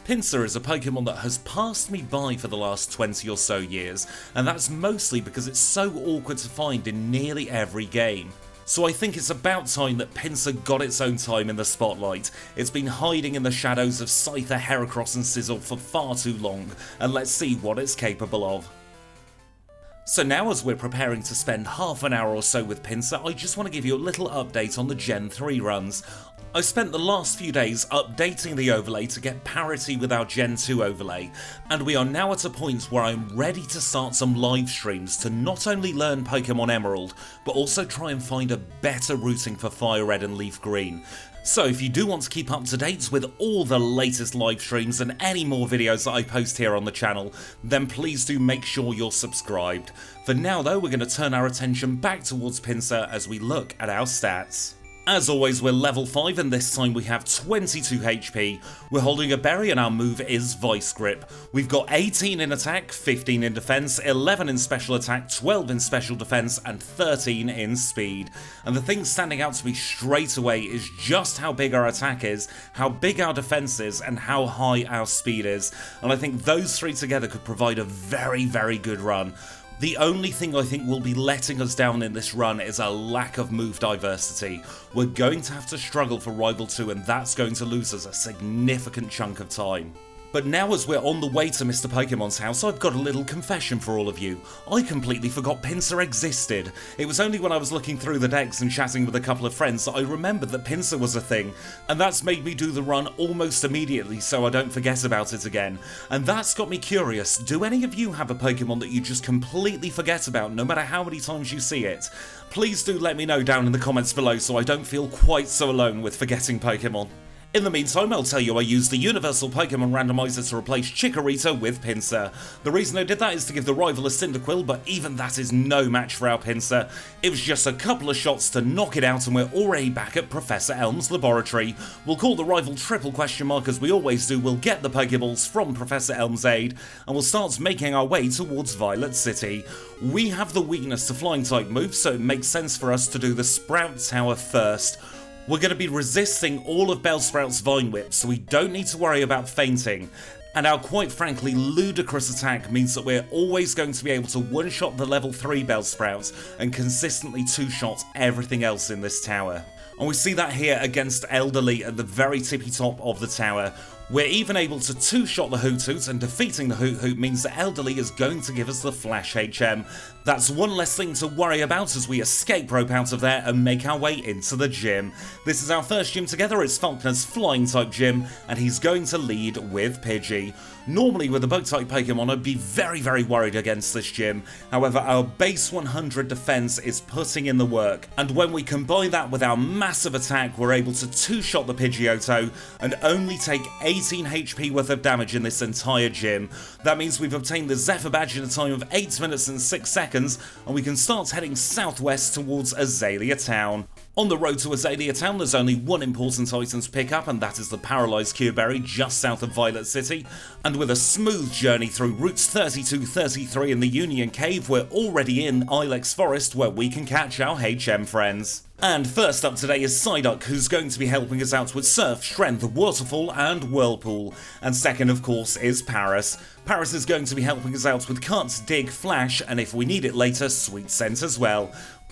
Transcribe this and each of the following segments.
Pinsir is a Pokemon that has passed me by for the last 20 or so years, and that's mostly because it's so awkward to find in nearly every game. So I think it's about time that Pinsir got its own time in the spotlight. It's been hiding in the shadows of Scyther, Heracross and Sizzle for far too long, and let's see what it's capable of. So now, as we're preparing to spend half an hour or so with Pinsir, I just want to give you a little update on the Gen 3 runs. I spent the last few days updating the overlay to get parity with our Gen 2 overlay, and we are now at a point where I'm ready to start some live streams to not only learn Pokemon Emerald, but also try and find a better routing for Fire Red and Leaf Green. So if you do want to keep up to date with all the latest live streams and any more videos that I post here on the channel, then please do make sure you're subscribed. For now though, we're going to turn our attention back towards Pinsir as we look at our stats. As always, we're level 5 and this time we have 22 HP. We're holding a berry and our move is Vice Grip. We've got 18 in attack, 15 in defense, 11 in special attack, 12 in special defense and 13 in speed. And the thing standing out to me straight away is just how big our attack is, how big our defense is and how high our speed is. And I think those three together could provide a very, very good run. The only thing I think will be letting us down in this run is a lack of move diversity. We're going to have to struggle for Rival 2 and that's going to lose us a significant chunk of time. But now as we're on the way to Mr. Pokemon's house, I've got a little confession for all of you. I completely forgot Pinsir existed. It was only when I was looking through the decks and chatting with a couple of friends that I remembered that Pinsir was a thing, and that's made me do the run almost immediately so I don't forget about it again. And that's got me curious, do any of you have a Pokemon that you just completely forget about no matter how many times you see it? Please do let me know down in the comments below so I don't feel quite so alone with forgetting Pokemon. In the meantime, I'll tell you I used the Universal Pokemon Randomizer to replace Chikorita with Pinsir. The reason I did that is to give the rival a Cyndaquil, but even that is no match for our Pinsir. It was just a couple of shots to knock it out and we're already back at Professor Elm's laboratory. We'll call the rival triple question mark as we always do, we'll get the Pokeballs from Professor Elm's aid, and we'll start making our way towards Violet City. We have the weakness to flying type moves, so it makes sense for us to do the Sprout Tower first. We're going to be resisting all of Bellsprout's Vine Whip, so we don't need to worry about fainting. And our quite frankly ludicrous attack means that we're always going to be able to one-shot the level 3 Bellsprouts and consistently two-shot everything else in this tower. And we see that here against Elderly at the very tippy top of the tower. We're even able to two-shot the Hoothoot, and defeating the Hoothoot means that Elderly is going to give us the Flash HM. That's one less thing to worry about as we escape rope out of there and make our way into the gym. This is our first gym together, it's Falkner's Flying-type gym, and he's going to lead with Pidgey. Normally with a Bug-type Pokemon I'd be very, very worried against this gym, however our base 100 defense is putting in the work, and when we combine that with our massive attack we're able to two-shot the Pidgeotto and only take 18 HP worth of damage in this entire gym. That means we've obtained the Zephyr Badge in a time of 8 minutes and 6 seconds, and we can start heading southwest towards Azalea Town. On the road to Azalea Town there's only one important item to pick up, and that is the Paralysed Cure Berry just south of Violet City, and with a smooth journey through routes 32-33 in the Union Cave we're already in Ilex Forest where we can catch our HM friends. And first up today is Psyduck, who's going to be helping us out with Surf, Strength, Waterfall and Whirlpool. And second of course is Paris. Paris is going to be helping us out with Cut, Dig, Flash, and if we need it later, Sweet Scent as well.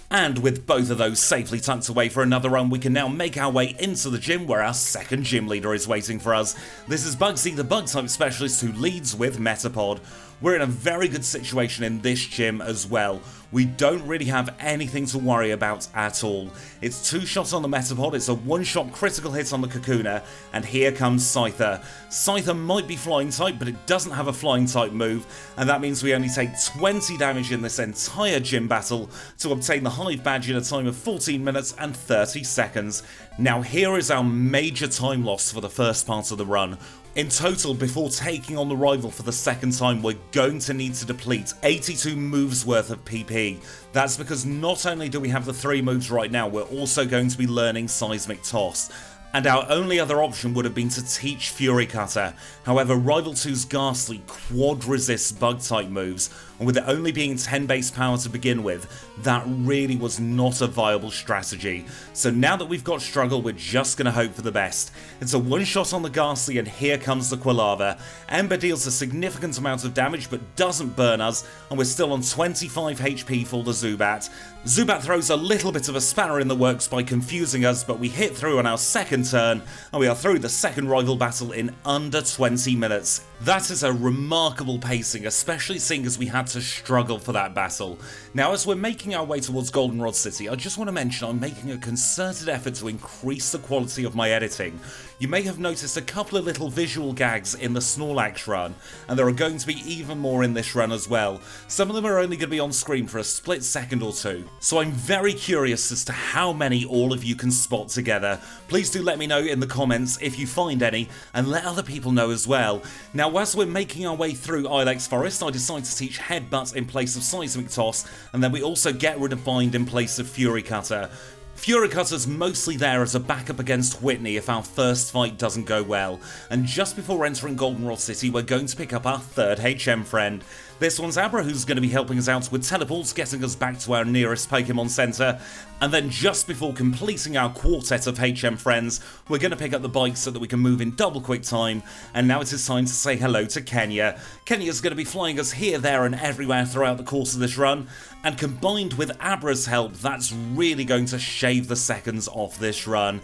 And with both of those safely tucked away for another run, we can now make our way into the gym where our second gym leader is waiting for us. This is Bugsy, the Bug-type specialist who leads with Metapod. We're in a very good situation in this gym as well. We don't really have anything to worry about at all. It's two shots on the Metapod, it's a one-shot critical hit on the Kakuna, and here comes Scyther. Scyther might be flying type, but it doesn't have a flying type move, and that means we only take 20 damage in this entire gym battle to obtain the Hive Badge in a time of 14 minutes and 30 seconds. Now here is our major time loss for the first part of the run. In total, before taking on the rival for the second time, we're going to need to deplete 82 moves worth of PP. That's because not only do we have the 3 moves right now, we're also going to be learning Seismic Toss. and our only other option would have been to teach Fury Cutter. However, Rival 2's Ghastly quad resists bug-type moves, and with it only being 10 base power to begin with, that really was not a viable strategy. So now that we've got Struggle, we're just going to hope for the best. It's a one-shot on the Ghastly, and here comes the Quilava. Ember deals a significant amount of damage, but doesn't burn us, and we're still on 25 HP for the Zubat. Zubat throws a little bit of a spanner in the works by confusing us, but we hit through on our second turn, and we are through the second rival battle in under 20 minutes. That is a remarkable pacing, especially seeing as we had to struggle for that battle. Now, as we're making our way towards Goldenrod City, I just want to mention I'm making a concerted effort to increase the quality of my editing. You may have noticed a couple of little visual gags in the Snorlax run, and there are going to be even more in this run as well. Some of them are only going to be on screen for a split second or two, so I'm very curious as to how many all of you can spot together. Please do let me know in the comments if you find any, and let other people know as well. Now, as we're making our way through Ilex Forest, I decide to teach Headbutt in place of Seismic Toss, and then we also get rid of Bind in place of Fury Cutter. Fury Cutter's mostly there as a backup against Whitney if our first fight doesn't go well, and just before entering Goldenrod City we're going to pick up our third HM friend. This one's Abra, who's going to be helping us out with teleports, getting us back to our nearest Pokemon Center, and then just before completing our quartet of HM friends, we're going to pick up the bike so that we can move in double quick time, and now it is time to say hello to Kenya. Kenya's going to be flying us here, there and everywhere throughout the course of this run, and combined with Abra's help, that's really going to shave the seconds off this run.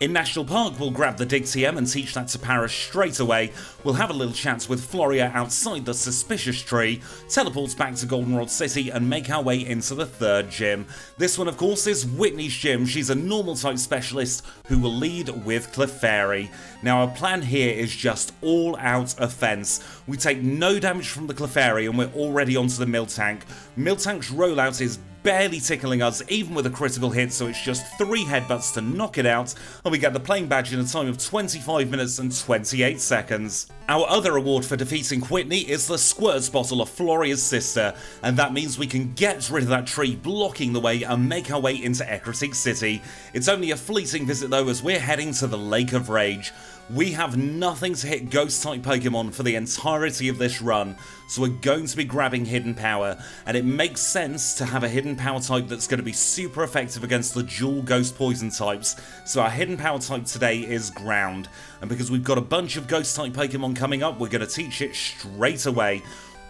In National Park, we'll grab the Dig TM and teach that to Paris straight away. We'll have a little chat with Floria outside the suspicious tree, teleports back to Goldenrod City, and make our way into the third gym. This one, of course, is Whitney's gym. She's a normal type specialist who will lead with Clefairy. Now, our plan here is just all out offense. We take no damage from the Clefairy, and we're already onto the Miltank. Miltank's rollout is barely tickling us, even with a critical hit, so it's just 3 headbutts to knock it out, and we get the playing badge in a time of 25 minutes and 28 seconds. Our other award for defeating Whitney is the Squirts bottle of Floria's sister, and that means we can get rid of that tree blocking the way and make our way into Ecruteak City. It's only a fleeting visit though, as we're heading to the Lake of Rage. We have nothing to hit Ghost-type Pokemon for the entirety of this run, so we're going to be grabbing Hidden Power, and it makes sense to have a Hidden Power type that's going to be super effective against the dual Ghost Poison types, so our Hidden Power type today is Ground, and because we've got a bunch of Ghost-type Pokemon coming up, we're going to teach it straight away.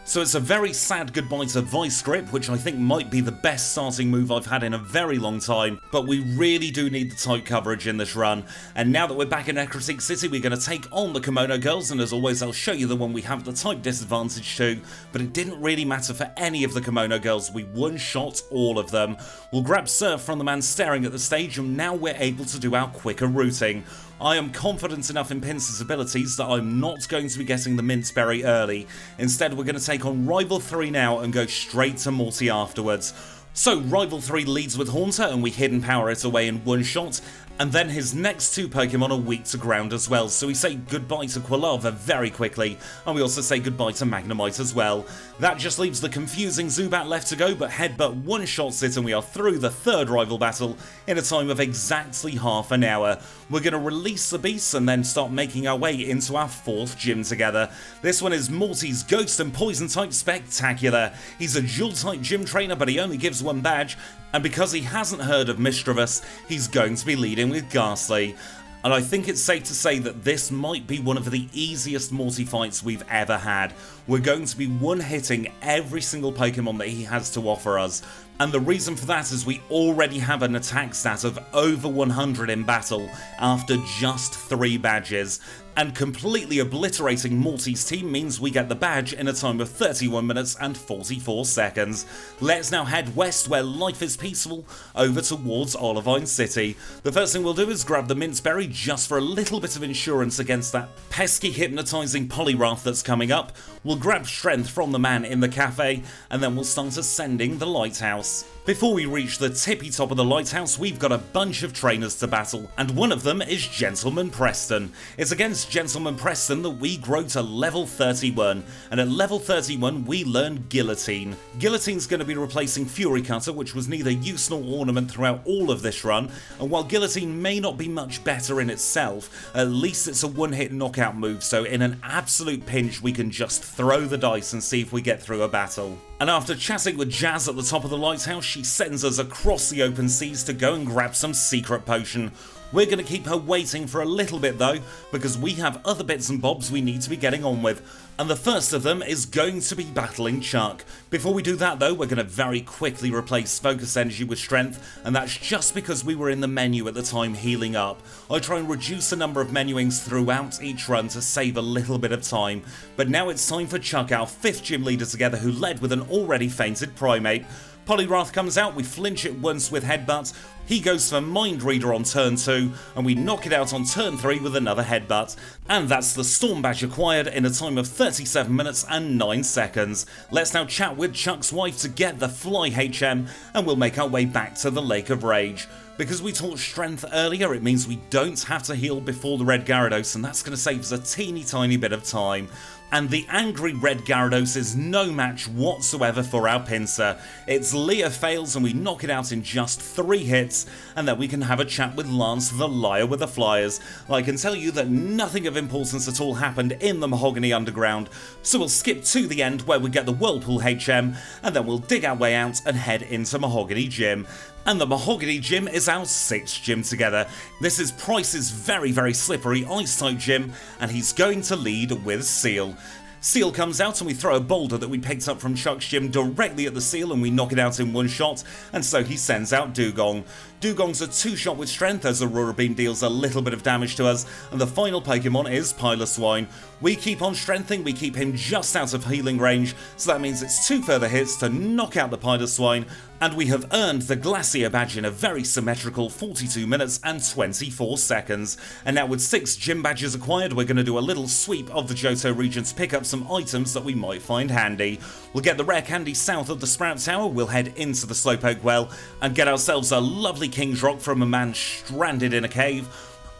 So it's a very sad goodbye to Vice Grip, which I think might be the best starting move I've had in a very long time, but we really do need the type coverage in this run. And now that we're back in Ecruteak City, we're going to take on the Kimono Girls, and as always I'll show you the one we have the type disadvantage to, but it didn't really matter for any of the Kimono Girls, we one-shot all of them. We'll grab Surf from the man staring at the stage, and now we're able to do our quicker routing. I am confident enough in Pinsir's abilities that I'm not going to be getting the Mint Berry early. Instead, we're going to take on Rival 3 now and go straight to Morty afterwards. So, Rival 3 leads with Haunter, and we Hidden Power it away in one shot. And then his next 2 Pokemon are weak to ground as well, so we say goodbye to Quilava very quickly, and we also say goodbye to Magnemite as well. That just leaves the confusing Zubat left to go, but Headbutt one-shots it and we are through the third rival battle in a time of exactly half an hour. We're going to release the beasts and then start making our way into our 4th gym together. This one is Morty's Ghost and Poison type Spectacular. He's a dual type gym trainer, but he only gives 1 badge, and because he hasn't heard of Mischievous, he's going to be leading with Ghastly. And I think it's safe to say that this might be one of the easiest Morty fights we've ever had. We're going to be one-hitting every single Pokemon that he has to offer us. And the reason for that is we already have an attack stat of over 100 in battle after just 3 badges. And completely obliterating Morty's team means we get the badge in a time of 31 minutes and 44 seconds. Let's now head west where life is peaceful, over towards Olivine City. The first thing we'll do is grab the Mint Berry just for a little bit of insurance against that pesky hypnotising Poliwrath that's coming up. We'll grab Strength from the man in the cafe, and then we'll start ascending the lighthouse. Before we reach the tippy top of the lighthouse, we've got a bunch of trainers to battle, and one of them is Gentleman Preston. It's against Gentleman Preston that we grow to level 31, and at level 31 we learn Guillotine. Guillotine's going to be replacing Fury Cutter, which was neither use nor ornament throughout all of this run, and while Guillotine may not be much better in itself, at least it's a one-hit knockout move, so in an absolute pinch we can just throw the dice and see if we get through a battle. And after chatting with Jazz at the top of the lighthouse, she sends us across the open seas to go and grab some secret potion. We're going to keep her waiting for a little bit though, because we have other bits and bobs we need to be getting on with. And the first of them is going to be battling Chuck. Before we do that though, we're going to very quickly replace focus energy with strength, and that's just because we were in the menu at the time healing up. I try and reduce the number of menuings throughout each run to save a little bit of time, but now it's time for Chuck, our 5th gym leader together, who led with an already fainted primate. Poliwrath comes out, we flinch it once with Headbutt, he goes for Mind Reader on turn 2, and we knock it out on turn 3 with another Headbutt. And that's the Storm Badge acquired in a time of 37 minutes and 9 seconds. Let's now chat with Chuck's wife to get the Fly HM, and we'll make our way back to the Lake of Rage. Because we taught strength earlier, it means we don't have to heal before the red Gyarados, and that's going to save us a teeny tiny bit of time. And the angry red Gyarados is no match whatsoever for our Pinsir. Its Leer fails and we knock it out in just 3 hits, and then we can have a chat with Lance the Liar with the Flyers. I can tell you that nothing of importance at all happened in the Mahogany Underground, so we'll skip to the end where we get the Whirlpool HM, and then we'll dig our way out and head into Mahogany Gym. And the Mahogany Gym is our 6th gym together. This is Pryce's very slippery Ice-type gym, and he's going to lead with Seal. Seal comes out and we throw a boulder that we picked up from Chuck's gym directly at the Seal and we knock it out in one shot, and so he sends out Dugong. Dugong's a 2-shot with strength as Aurora Beam deals a little bit of damage to us, and the final Pokemon is Piloswine. We keep on strengthening, we keep him just out of healing range, so that means it's 2 further hits to knock out the Piloswine, and we have earned the Glacier Badge in a very symmetrical 42 minutes and 24 seconds. And now with 6 gym badges acquired, we're going to do a little sweep of the Johto region to pick up some items that we might find handy. We'll get the rare candy south of the Sprout Tower, we'll head into the Slowpoke Well, and get ourselves a lovely King's Rock from a man stranded in a cave.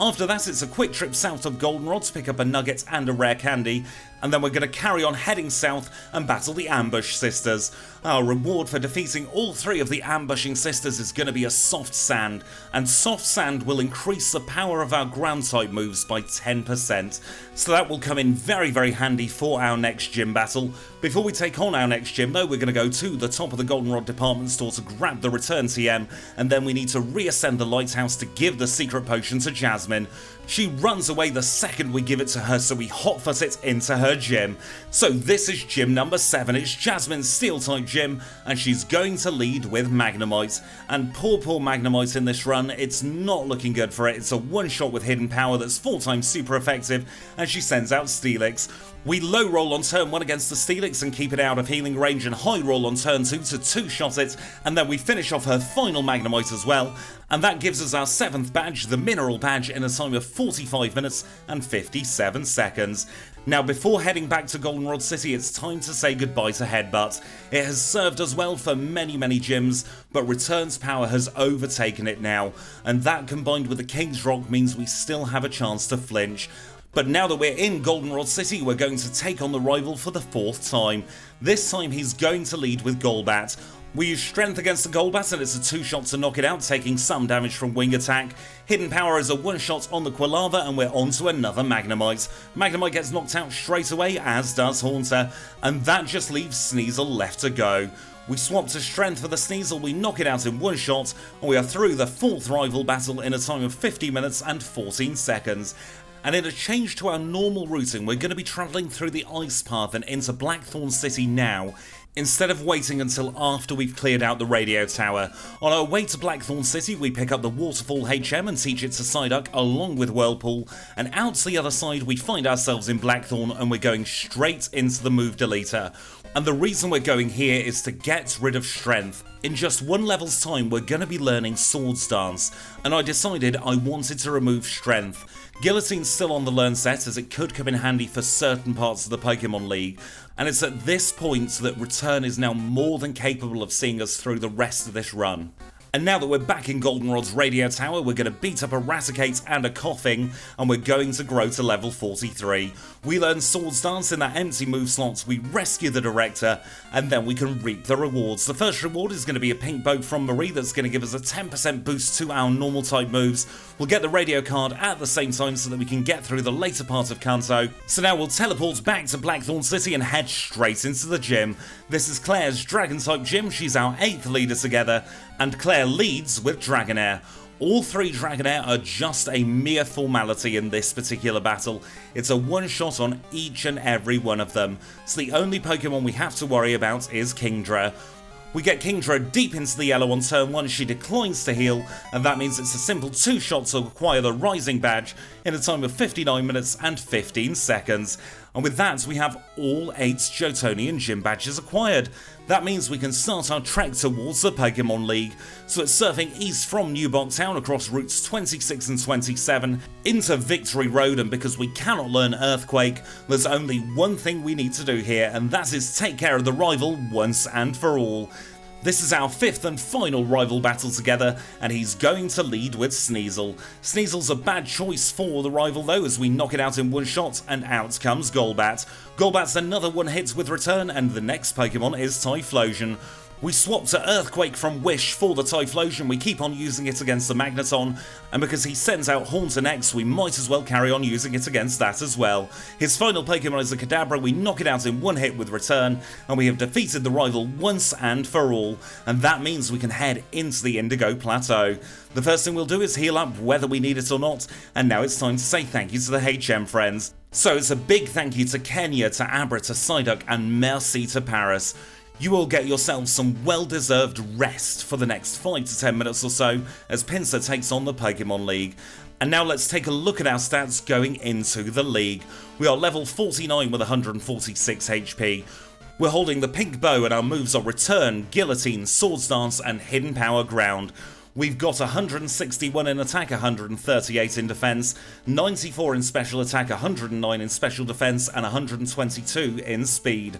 After that, it's a quick trip south of Goldenrod to pick up a nugget and a rare candy, and then we're going to carry on heading south and battle the Ambush Sisters. Our reward for defeating all 3 of the Ambushing Sisters is going to be a Soft Sand, and Soft Sand will increase the power of our ground-type moves by 10%, so that will come in very handy for our next gym battle. Before we take on our next gym though, we're going to go to the top of the Goldenrod department store to grab the return TM, and then we need to reascend the lighthouse to give the secret potion to Jasmine. She runs away the second we give it to her, so we hotfoot it into her gym. So this is gym number 7, it's Jasmine's Steel-type gym, and she's going to lead with Magnemite. And poor Magnemite in this run, it's not looking good for it. It's a one-shot with hidden power that's 4 times super effective, and she sends out Steelix. We low roll on turn 1 against the Steelix and keep it out of healing range, and high roll on turn 2 to 2-shot it, and then we finish off her final Magnemite as well, and that gives us our 7th badge, the Mineral Badge, in a time of 45 minutes and 57 seconds. Now before heading back to Goldenrod City, it's time to say goodbye to Headbutt. It has served us well for many gyms, but Return's power has overtaken it now, and that combined with the King's Rock means we still have a chance to flinch. But now that we're in Goldenrod City, we're going to take on the rival for the 4th time. This time he's going to lead with Golbat. We use Strength against the Golbat and it's a 2-shot to knock it out, taking some damage from Wing Attack. Hidden Power is a 1-shot on the Quilava, and we're on to another Magnemite. Magnemite gets knocked out straight away, as does Haunter, and that just leaves Sneasel left to go. We swap to Strength for the Sneasel, we knock it out in 1 shot, and we are through the 4th rival battle in a time of 50 minutes and 14 seconds. And in a change to our normal routing, we're going to be travelling through the Ice Path and into Blackthorn City now, instead of waiting until after we've cleared out the radio tower. On our way to Blackthorn City, we pick up the Waterfall HM and teach it to Psyduck along with Whirlpool, and out to the other side we find ourselves in Blackthorn and we're going straight into the Move Deleter. And the reason we're going here is to get rid of Strength. In just 1 level's time we're going to be learning Swords Dance, and I decided I wanted to remove Strength. Guillotine's still on the learn set as it could come in handy for certain parts of the Pokemon League, and it's at this point that Return is now more than capable of seeing us through the rest of this run. And now that we're back in Goldenrod's radio tower, we're going to beat up a Raticate and a Coughing, and we're going to grow to level 43. We learn Swords Dance in that empty move slot, we rescue the Director, and then we can reap the rewards. The first reward is going to be a pink boat from Marie that's going to give us a 10% boost to our normal type moves. We'll get the radio card at the same time so that we can get through the later part of Kanto. So now we'll teleport back to Blackthorn City and head straight into the gym. This is Claire's Dragon type gym, she's our 8th leader together, and Claire leads with Dragonair. All 3 Dragonair are just a mere formality in this particular battle. It's a one-shot on each and every one of them, so the only Pokemon we have to worry about is Kingdra. We get Kingdra deep into the yellow on turn 1, she declines to heal, and that means it's a simple 2-shot to acquire the Rising Badge in a time of 59 minutes and 15 seconds. And with that, we have all 8 Johtonian gym badges acquired. That means we can start our trek towards the Pokemon League. So it's surfing east from New Town across routes 26 and 27 into Victory Road, and because we cannot learn Earthquake, there's only one thing we need to do here, and that is take care of the rival once and for all. This is our 5th and final rival battle together, and he's going to lead with Sneasel. Sneasel's a bad choice for the rival though, as we knock it out in one shot, and out comes Golbat. Golbat's another one hit with Return, and the next Pokemon is Typhlosion. We swap to Earthquake from Wish for the Typhlosion, we keep on using it against the Magneton, and because he sends out Haunter next, we might as well carry on using it against that as well. His final Pokemon is a Kadabra, we knock it out in one hit with Return, and we have defeated the rival once and for all, and that means we can head into the Indigo Plateau. The first thing we'll do is heal up whether we need it or not, and now it's time to say thank you to the HM friends. So it's a big thank you to Kenya, to Abra, to Psyduck, and merci to Paris. You will get yourselves some well-deserved rest for the next 5 to 10 minutes or so as Pinsir takes on the Pokemon League. And now let's take a look at our stats going into the league. We are level 49 with 146 HP. We're holding the pink bow and our moves are Return, Guillotine, Swords Dance and Hidden Power Ground. We've got 161 in attack, 138 in defense, 94 in special attack, 109 in special defense and 122 in speed.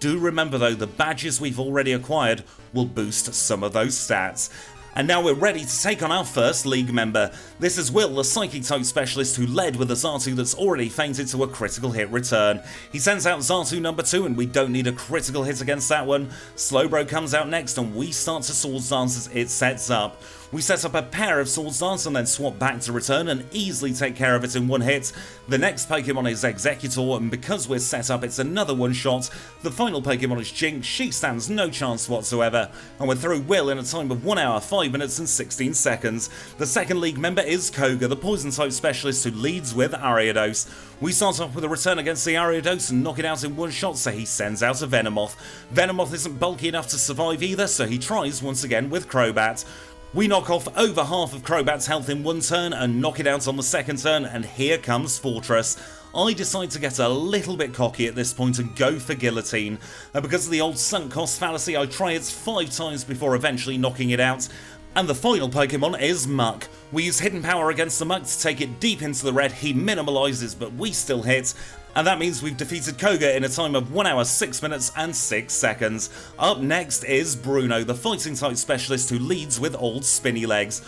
Do remember though, the badges we've already acquired will boost some of those stats. And now we're ready to take on our first league member. This is Will, the Psychic type specialist who led with a Xatu that's already fainted to a critical hit return. He sends out Xatu number 2 and we don't need a critical hit against that one. Slowbro comes out next and we start to Swords Dance as it sets up. We set up a pair of Swords Dance and then swap back to Return and easily take care of it in one hit. The next Pokemon is Executor, and because we're set up it's another one shot. The final Pokemon is Jinx, she stands no chance whatsoever, and we're through Will in a time of 1 hour, 5 minutes and 16 seconds. The second league member is Koga, the poison type specialist who leads with Ariados. We start off with a Return against the Ariados and knock it out in one shot, so he sends out a Venomoth. Venomoth isn't bulky enough to survive either, so he tries once again with Crobat. We knock off over half of Crobat's health in one turn and knock it out on the second turn, and here comes Fortress. I decide to get a little bit cocky at this point and go for Guillotine. Because of the old sunk cost fallacy, I try it 5 times before eventually knocking it out. And the final Pokemon is Muck. We use Hidden Power against the Muck to take it deep into the red. He minimalizes, but we still hit. And that means we've defeated Koga in a time of 1 hour, 6 minutes and 6 seconds. Up next is Bruno, the fighting type specialist who leads with old spinny legs.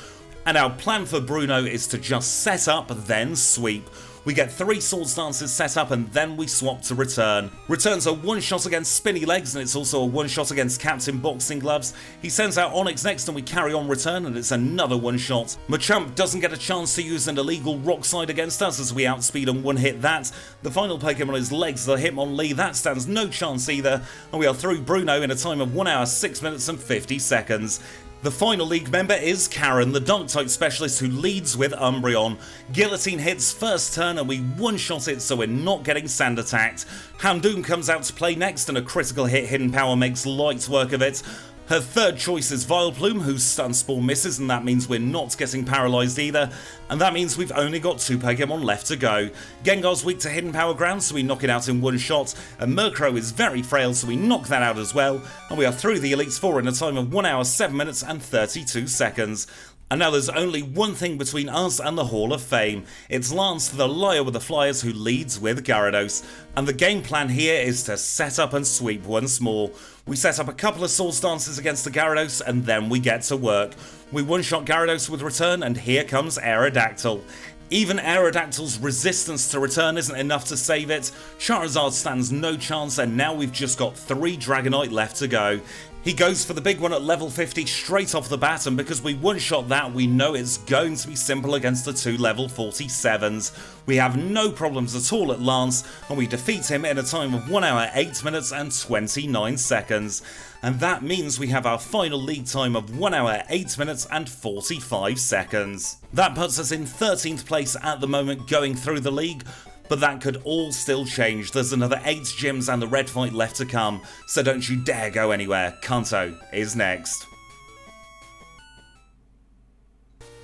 And our plan for Bruno is to just set up, then sweep. We get 3 Swords Dances set up and then we swap to Return. Return's a one-shot against Spinny Legs and it's also a one-shot against Captain Boxing Gloves. He sends out Onyx next and we carry on Return and it's another one-shot. Machamp doesn't get a chance to use an illegal Rock Slide against us as we outspeed and one-hit that. The final Pokemon is Legs, the Hitmonlee, that stands no chance either, and we are through Bruno in a time of 1 hour, 6 minutes and 50 seconds. The final league member is Karen, the Dark-type specialist who leads with Umbreon. Guillotine hits first turn and we one-shot it so we're not getting sand attacked. Houndoom comes out to play next and a critical hit Hidden Power makes light work of it. Her third choice is Vileplume, whose Stun Spore misses, and that means we're not getting paralysed either, and that means we've only got 2 Pokemon left to go. Gengar's weak to Hidden Power Ground, so we knock it out in one shot, and Murkrow is very frail, so we knock that out as well, and we are through the Elite Four in a time of 1 hour, 7 minutes and 32 seconds. And now there's only one thing between us and the Hall of Fame. It's Lance, the liar with the Flyers, who leads with Gyarados. And the game plan here is to set up and sweep once more. We set up a couple of Swords Dances against the Gyarados, and then we get to work. We one-shot Gyarados with Return, and here comes Aerodactyl. Even Aerodactyl's resistance to return isn't enough to save it. Charizard stands no chance, and now we've just got 3 Dragonite left to go. He goes for the big one at level 50 straight off the bat, and because we one-shot that, we know it's going to be simple against the 2 level 47s. We have no problems at all at Lance, and we defeat him in a time of 1 hour, 8 minutes and 29 seconds. And that means we have our final league time of 1 hour, 8 minutes and 45 seconds. That puts us in 13th place at the moment going through the league. But that could all still change. There's another 8 gyms and the red fight left to come, so don't you dare go anywhere. Kanto is next.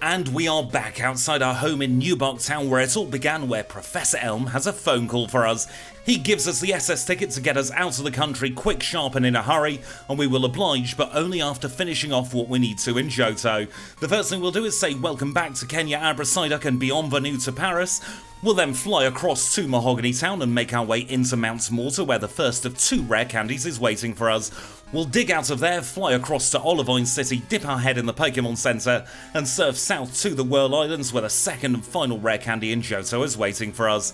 And we are back outside our home in Newbark Town, where it all began, where Professor Elm has a phone call for us. He gives us the SS ticket to get us out of the country quick, sharp and in a hurry, and we will oblige, but only after finishing off what we need to in Johto. The first thing we'll do is say welcome back to Kenya, Abra, Psyduck and bienvenue to Paris. We'll then fly across to Mahogany Town and make our way into Mount Mortar, where the first of 2 rare candies is waiting for us. We'll dig out of there, fly across to Olivine City, dip our head in the Pokémon Center, and surf south to the Whirl Islands, where the second and final rare candy in Johto is waiting for us.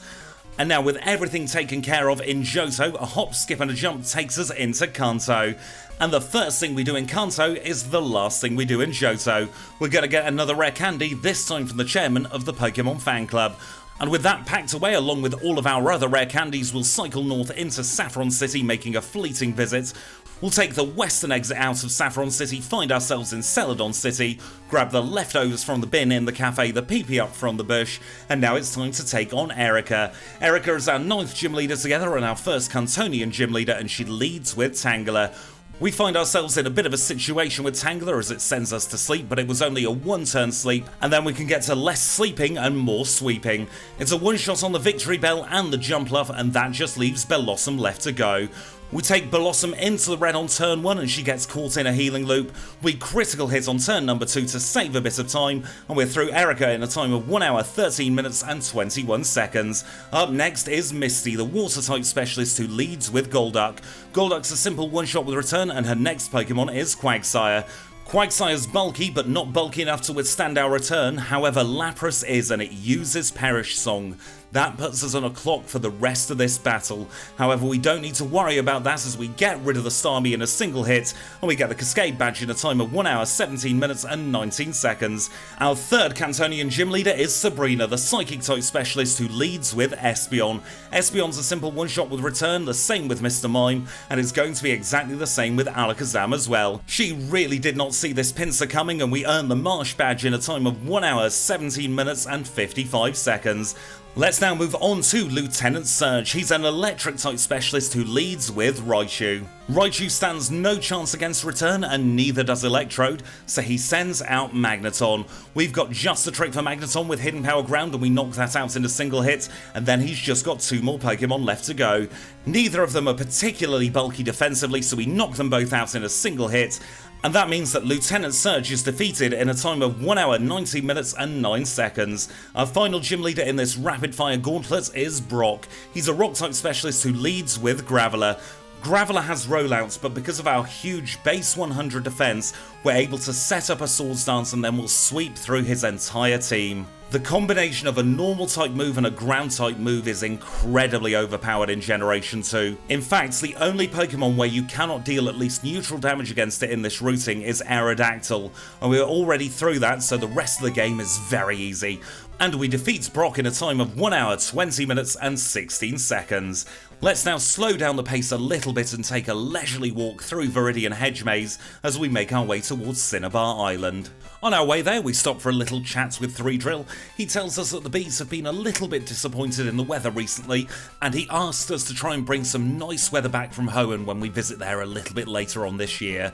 And now with everything taken care of in Johto, a hop, skip and a jump takes us into Kanto. And the first thing we do in Kanto is the last thing we do in Johto. We're going to get another rare candy, this time from the chairman of the Pokémon Fan Club. And with that packed away, along with all of our other rare candies, we'll cycle north into Saffron City, making a fleeting visit. We'll take the western exit out of Saffron City, find ourselves in Celadon City, grab the leftovers from the bin in the cafe, the PP up from the bush, and now it's time to take on Erika. Erika is our 9th gym leader together and our first Kantonian gym leader, and she leads with Tangela. We find ourselves in a bit of a situation with Tangela as it sends us to sleep, but it was only a 1-turn sleep, and then we can get to less sleeping and more sweeping. It's a one-shot on the Victory Bell and the Jumpluff, and that just leaves Bellossom left to go. We take Bellossom into the red on turn 1 and she gets caught in a healing loop. We critical hit on turn number 2 to save a bit of time, and we're through Erika in a time of 1 hour, 13 minutes and 21 seconds. Up next is Misty, the water type specialist who leads with Golduck. Golduck's a simple one-shot with return, and her next Pokemon is Quagsire. Quagsire's bulky, but not bulky enough to withstand our return. However, Lapras is, and it uses Perish Song. That puts us on a clock for the rest of this battle. However, we don't need to worry about that as we get rid of the Starmie in a single hit, and we get the Cascade badge in a time of 1 hour, 17 minutes and 19 seconds. Our third Kantonian gym leader is Sabrina, the Psychic type specialist who leads with Espeon. Espeon's a simple one-shot with return, the same with Mr. Mime, and it's going to be exactly the same with Alakazam as well. She really did not see this Pinsir coming, and we earn the Marsh badge in a time of 1 hour, 17 minutes and 55 seconds. Let's now move on to Lieutenant Surge. He's an electric type specialist who leads with Raichu. Raichu stands no chance against return, and neither does Electrode, so he sends out Magneton. We've got just a trait for Magneton with Hidden Power Ground, and we knock that out in a single hit, and then he's just got 2 more Pokemon left to go. Neither of them are particularly bulky defensively, so we knock them both out in a single hit. And that means that Lieutenant Surge is defeated in a time of 1 hour, 90 minutes and 9 seconds. Our final gym leader in this rapid-fire gauntlet is Brock. He's a rock-type specialist who leads with Graveler. Graveler has rollouts, but because of our huge base 100 defense, we're able to set up a Swords Dance and then we'll sweep through his entire team. The combination of a normal type move and a ground type move is incredibly overpowered in Generation 2. In fact, the only Pokemon where you cannot deal at least neutral damage against it in this routing is Aerodactyl, and we're already through that, so the rest of the game is very easy. And we defeat Brock in a time of 1 hour, 20 minutes and 16 seconds. Let's now slow down the pace a little bit and take a leisurely walk through Viridian Hedge Maze as we make our way towards Cinnabar Island. On our way there, we stop for a little chat with 3Drill. He tells us that the bees have been a little bit disappointed in the weather recently, and he asked us to try and bring some nice weather back from Hoenn when we visit there a little bit later on this year.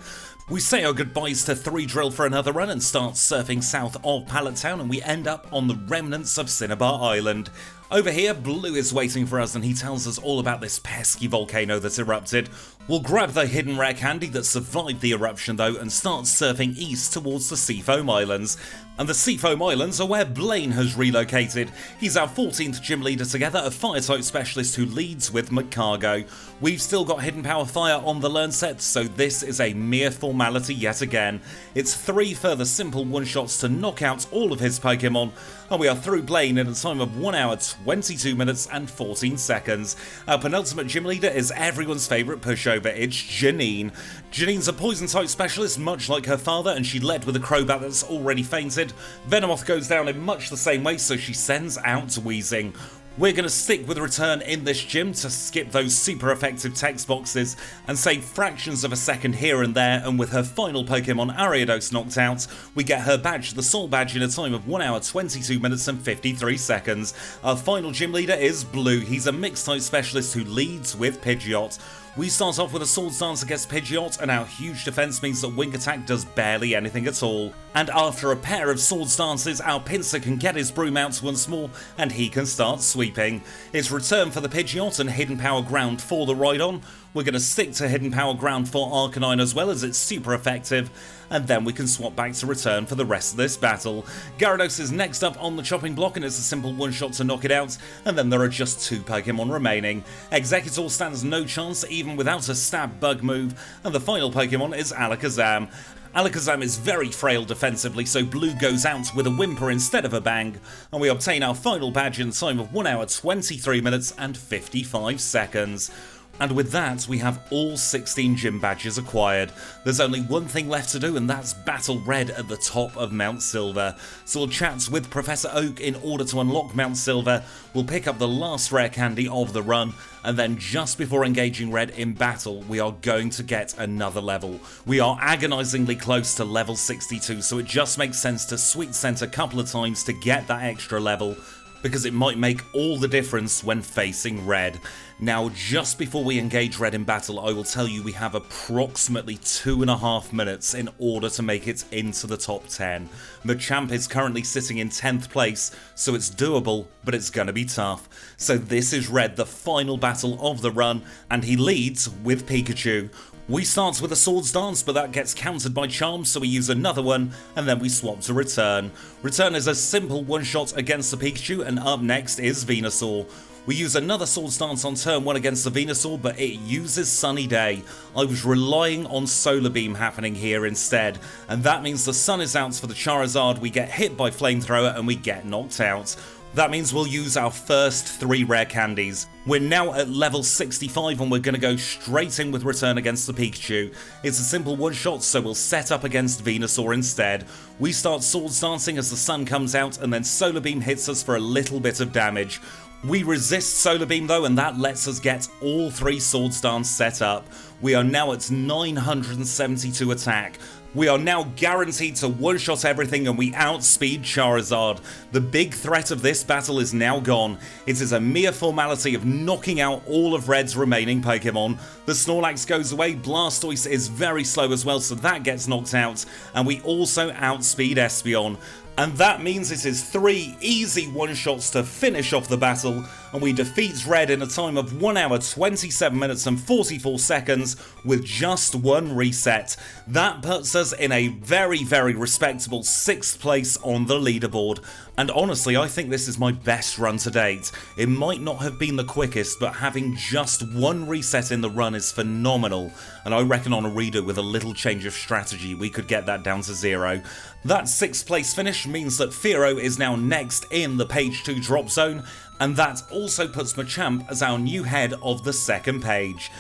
We say our goodbyes to 3Drill for another run and start surfing south of Pallet Town, and we end up on the remnants of Cinnabar Island. Over here, Blue is waiting for us and he tells us all about this pesky volcano that erupted. We'll grab the hidden rare candy that survived the eruption though and start surfing east towards the Seafoam Islands. And the Seafoam Islands are where Blaine has relocated. He's our 14th gym leader together, a fire type specialist who leads with McCargo. We've still got Hidden Power Fire on the learn set, so this is a mere formality yet again. It's 3 further simple one-shots to knock out all of his Pokémon, and we are through Blaine in a time of 1 hour, 22 minutes and 14 seconds. Our penultimate gym leader is everyone's favourite pushover, it's Janine. Janine's a poison type specialist much like her father, and she led with a Crobat that's already fainted. Venomoth goes down in much the same way, so she sends out Wheezing. We're going to stick with Return in this gym to skip those super effective text boxes and save fractions of a second here and there, and with her final Pokemon Gyarados knocked out, we get her badge, the Soul Badge, in a time of 1 hour 22 minutes and 53 seconds. Our final gym leader is Blue. He's a mixed type specialist who leads with Pidgeot. We start off with a Swords Dance against Pidgeot, and our huge defense means that Wing Attack does barely anything at all. And after a pair of Swords Dances, our Pinsir can get his broom out once more, and he can start sweeping. It's Return for the Pidgeot and Hidden Power Ground for the Rhydon. We're going to stick to Hidden Power Ground for Arcanine as well, as it's super effective, and then we can swap back to Return for the rest of this battle. Gyarados is next up on the chopping block, and it's a simple one-shot to knock it out, and then there are just 2 Pokemon remaining. Exeggutor stands no chance even without a stab bug move, and the final Pokemon is Alakazam. Alakazam is very frail defensively, so Blue goes out with a whimper instead of a bang, and we obtain our final badge in a time of 1 hour 23 minutes and 55 seconds. And with that, we have all 16 gym badges acquired. There's only one thing left to do, and that's Battle Red at the top of Mount Silver. So we'll chat with Professor Oak in order to unlock Mount Silver, we'll pick up the last rare candy of the run, and then just before engaging Red in battle, we are going to get another level. We are agonisingly close to level 62, so it just makes sense to Sweet Scent a couple of times to get that extra level, because it might make all the difference when facing Red. Now, just before we engage Red in battle, I will tell you we have approximately 2.5 minutes in order to make it into the top 10. Machamp is currently sitting in 10th place, so it's doable, but it's gonna be tough. So this is Red, the final battle of the run, and he leads with Pikachu. We start with a Swords Dance, but that gets countered by Charm, so we use another one, and then we swap to Return. Return is a simple one-shot against the Pikachu, and up next is Venusaur. We use another Swords Dance on turn 1 against the Venusaur, but it uses Sunny Day. I was relying on Solar Beam happening here instead, and that means the sun is out for the Charizard, we get hit by Flamethrower, and we get knocked out. That means we'll use our first 3 rare candies. We're now at level 65 and we're going to go straight in with Return against the Pikachu. It's a simple one-shot, so we'll set up against Venusaur instead. We start Swords Dancing as the sun comes out, and then Solar Beam hits us for a little bit of damage. We resist Solar Beam though, and that lets us get all 3 Swords Dance set up. We are now at 972 attack. We are now guaranteed to one-shot everything, and we outspeed Charizard. The big threat of this battle is now gone. It is a mere formality of knocking out all of Red's remaining Pokemon. The Snorlax goes away, Blastoise is very slow as well, so that gets knocked out, and we also outspeed Espeon. And that means it is 3 easy one-shots to finish off the battle, and we defeat Red in a time of 1 hour 27 minutes and 44 seconds with just 1 reset. That puts us in a very, very respectable 6th place on the leaderboard. And honestly, I think this is my best run to date. It might not have been the quickest, but having just 1 reset in the run is phenomenal, and I reckon on a redo with a little change of strategy we could get that down to 0. That 6th place finish means that Fearow is now next in the page 2 drop zone, and that also puts Machamp as our new head of the 2nd page.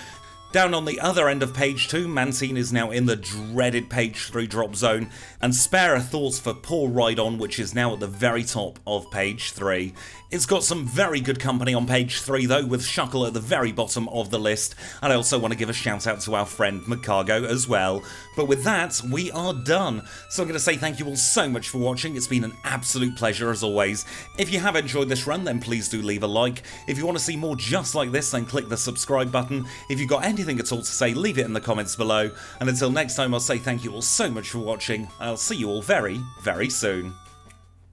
Down on the other end of page 2, Mantine is now in the dreaded page 3 drop zone, and spare a thought for poor Rhydon, which is now at the very top of page 3. It's got some very good company on page 3 though, with Shuckle at the very bottom of the list, and I also want to give a shout out to our friend McCargo as well. But with that, we are done. So I'm going to say thank you all so much for watching. It's been an absolute pleasure as always. If you have enjoyed this run, then please do leave a like. If you want to see more just like this, then click the subscribe button. If you've got anything at all to say, leave it in the comments below. And until next time, I'll say thank you all so much for watching. I'll see you all very, very soon.